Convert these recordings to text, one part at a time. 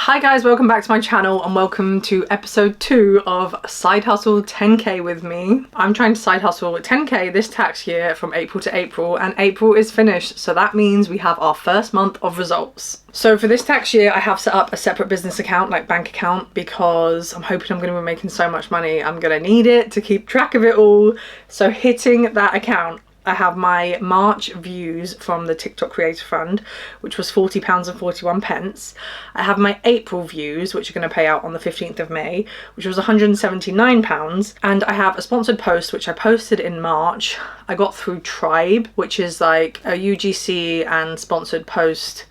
Hi guys, welcome back to my channel and welcome to episode 2 of Side Hustle 10k with me. I'm trying to side hustle 10k this tax year from April to April, and April is finished, so that means we have our first month of results. So for this tax year I have set up a separate business account, like bank account, because I'm hoping I'm going to be making so much money. I'm going to need it to keep track of it all. So hitting that account, I have my March views from the TikTok Creator Fund, which was £40.41. I have my April views, which are going to pay out on the 15th of May, which was £179. And I have a sponsored post, which I posted in March. I got through Tribe, which is like a UGC and sponsored post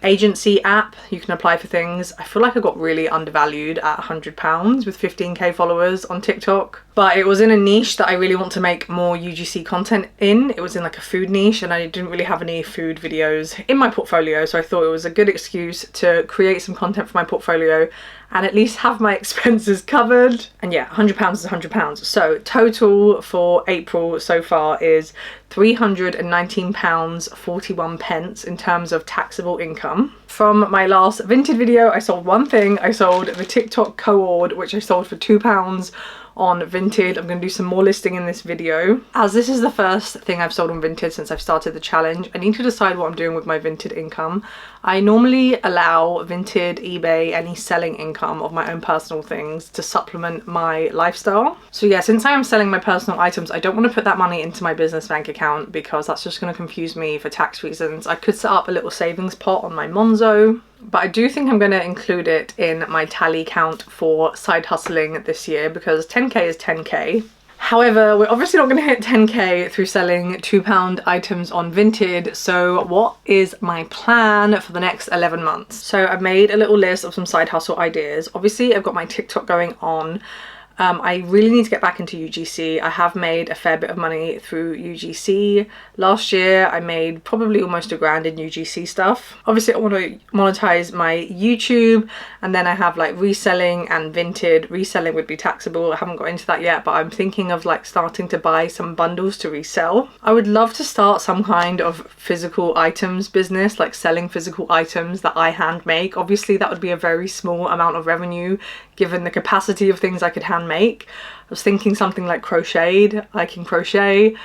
agency app. You can apply for things. I feel like I got really undervalued at £100 with 15k followers on TikTok, but it was in a niche that I really want to make more UGC content in. It was in like a food niche and I didn't really have any food videos in my portfolio, so I thought it was a good excuse to create some content for my portfolio and at least have my expenses covered. And yeah, £100 is £100. So total for April so far is £319.41 in terms of taxable income. From my last Vinted video, I sold one thing. I sold the TikTok co-ord, which I sold for £2 on Vinted. I'm going to do some more listing in this video. As this is the first thing I've sold on Vinted since I've started the challenge, I need to decide what I'm doing with my Vinted income. I normally allow Vinted, eBay, any selling income of my own personal things to supplement my lifestyle. So yeah, since I am selling my personal items, I don't want to put that money into my business bank account because that's just going to confuse me for tax reasons. I could set up a little savings pot on my Monzo, but I do think I'm going to include it in my tally count for side hustling this year because 10k is 10k. However, we're obviously not going to hit 10k through selling £2 items on Vinted. So what is my plan for the next 11 months? So I've made a little list of some side hustle ideas. Obviously, I've got my TikTok going on. I really need to get back into UGC. I have made a fair bit of money through UGC. Last year I made probably almost £1,000 in UGC stuff. Obviously I want to monetize my YouTube, and then I have like reselling and Vinted. Reselling would be taxable. I haven't got into that yet, but I'm thinking of like starting to buy some bundles to resell. I would love to start some kind of physical items business, like selling physical items that I hand make. Obviously that would be a very small amount of revenue given the capacity of things I could hand make. I was thinking something like crocheted. I can crochet.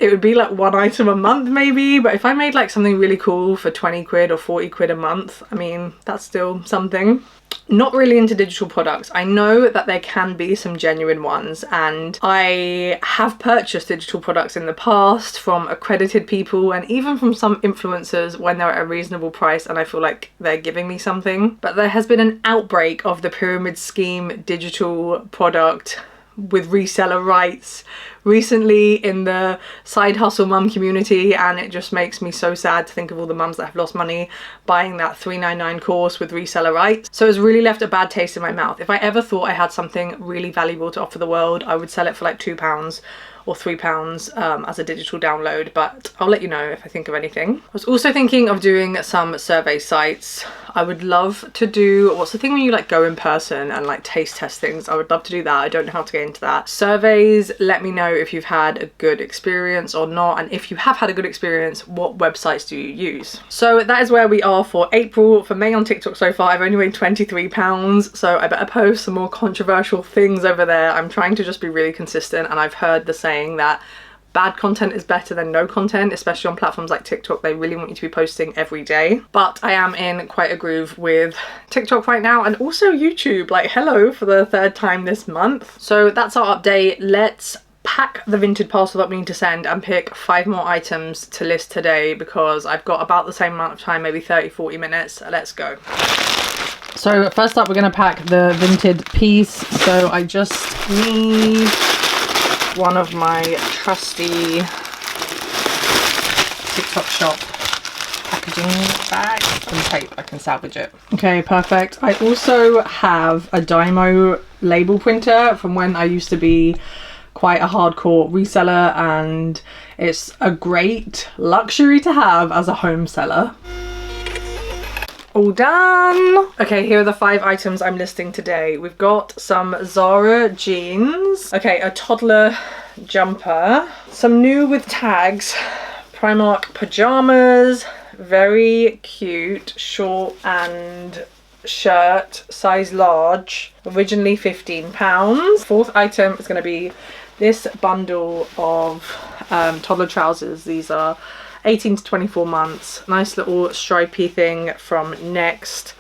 It would be like one item a month maybe, but if I made like something really cool for 20 quid or 40 quid a month, I mean, that's still something. Not really into digital products. I know that there can be some genuine ones, and I have purchased digital products in the past from accredited people and even from some influencers when they're at a reasonable price and I feel like they're giving me something. But there has been an outbreak of the pyramid scheme digital product with reseller rights recently in the side hustle mum community, and it just makes me so sad to think of all the mums that have lost money buying that $3.99 course with reseller rights. So it's really left a bad taste in my mouth. If I ever thought I had something really valuable to offer the world, I would sell it for like £2 or £3 as a digital download, but I'll let you know if I think of anything. I was also thinking of doing some survey sites. I would love to do, what's the thing when you like go in person and like taste test things? I would love to do that. I don't know how to get into that. Surveys, let me know if you've had a good experience or not, and if you have had a good experience, what websites do you use? So that is where we are for April. For May on TikTok so far, I've only made £23, so I better post some more controversial things over there. I'm trying to just be really consistent, and I've heard the saying that bad content is better than no content, especially on platforms like TikTok. They really want you to be posting every day. But I am in quite a groove with TikTok right now, and also YouTube, like hello, for the 3rd time this month. So that's our update. Let's pack the Vinted parcel that we need to send and pick 5 more items to list today because I've got about the same amount of time, maybe 30-40 minutes. Let's go. So first up, we're going to pack the Vinted piece. So I just need one of my trusty TikTok shop packaging bags and tape. I can salvage it. Okay, perfect. I also have a Dymo label printer from when I used to be quite a hardcore reseller, and it's a great luxury to have as a home seller. All done. Okay, here are the 5 items I'm listing today. We've got some Zara jeans, okay, a toddler jumper, some new with tags, Primark pajamas, very cute, short and shirt, size large, originally £15. Fourth item is going to be this bundle of toddler trousers. These are 18 to 24 months. Nice little stripy thing from Next,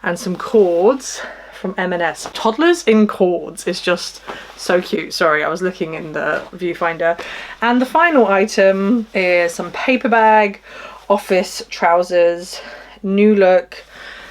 and some cords from M&S. Toddlers in cords is just so cute. Sorry, I was looking in the viewfinder. And the final item is some paper bag, office trousers, new look,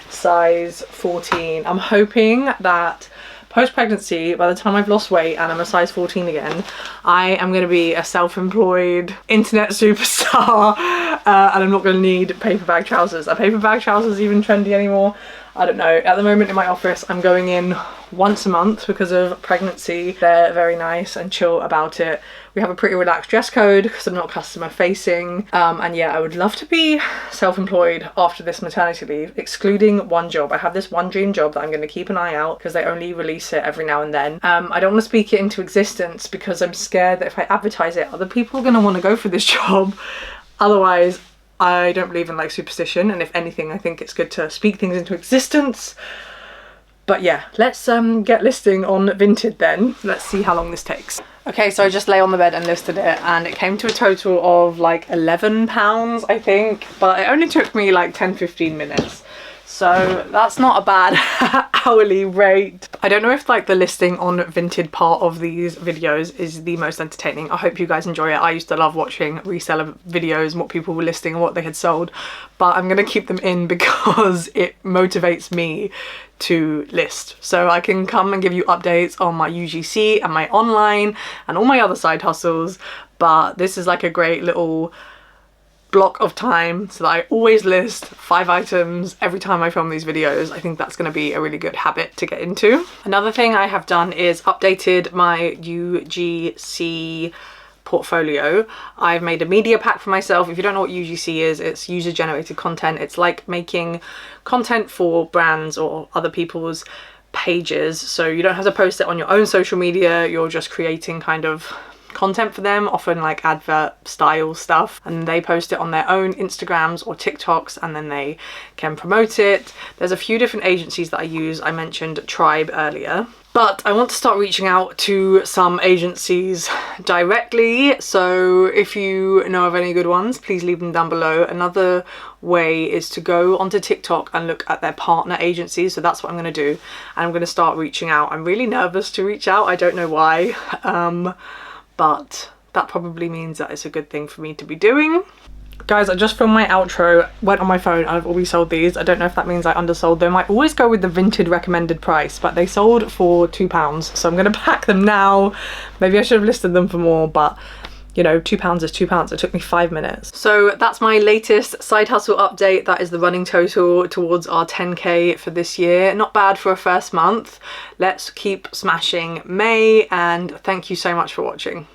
size 14. I'm hoping that post-pregnancy, by the time I've lost weight and I'm a size 14 again, I am going to be a self-employed internet superstar, and I'm not going to need paper bag trousers. Are paper bag trousers even trendy anymore? I don't know. At the moment in my office, I'm going in once a month because of pregnancy. They're very nice and chill about it. We have a pretty relaxed dress code because I'm not customer facing. And yeah, I would love to be self-employed after this maternity leave, excluding one job. I have this one dream job that I'm going to keep an eye out because they only release it every now and then. I don't want to speak it into existence because I'm scared that if I advertise it, other people are going to want to go for this job. Otherwise, I don't believe in like superstition, and if anything, I think it's good to speak things into existence. But yeah, let's get listing on Vinted then. Let's see how long this takes. Okay, so I just lay on the bed and listed it, and it came to a total of like £11, I think, but it only took me like 10-15 minutes. So that's not a bad hourly rate. I don't know if like the listing on Vinted part of these videos is the most entertaining. I hope you guys enjoy it. I used to love watching reseller videos and what people were listing and what they had sold, but I'm gonna keep them in because it motivates me to list, so I can come and give you updates on my UGC and my online and all my other side hustles. But this is like a great little block of time so that I always list 5 items every time I film these videos. I think that's going to be a really good habit to get into. Another thing I have done is updated my UGC portfolio. I've made a media pack for myself. If you don't know what UGC is, it's user generated content. It's like making content for brands or other people's pages, so you don't have to post it on your own social media. You're just creating kind of content for them, often like advert style stuff, and they post it on their own Instagrams or TikToks, and then they can promote it. There's a few different agencies that I use. I mentioned Tribe earlier, but I want to start reaching out to some agencies directly, so if you know of any good ones, please leave them down below. Another way is to go onto TikTok and look at their partner agencies, so that's what I'm going to do, and I'm going to start reaching out. I'm really nervous to reach out, I don't know why, but that probably means that it's a good thing for me to be doing. Guys, I just filmed my outro, went on my phone, and I've already sold these. I don't know if that means I undersold them. I always go with the Vinted recommended price, but they sold for £2, so I'm going to pack them now. Maybe I should have listed them for more, but you know, £2 is £2. It took me 5 minutes. So that's my latest side hustle update. That is the running total towards our 10k for this year. Not bad for a first month. Let's keep smashing May, and thank you so much for watching.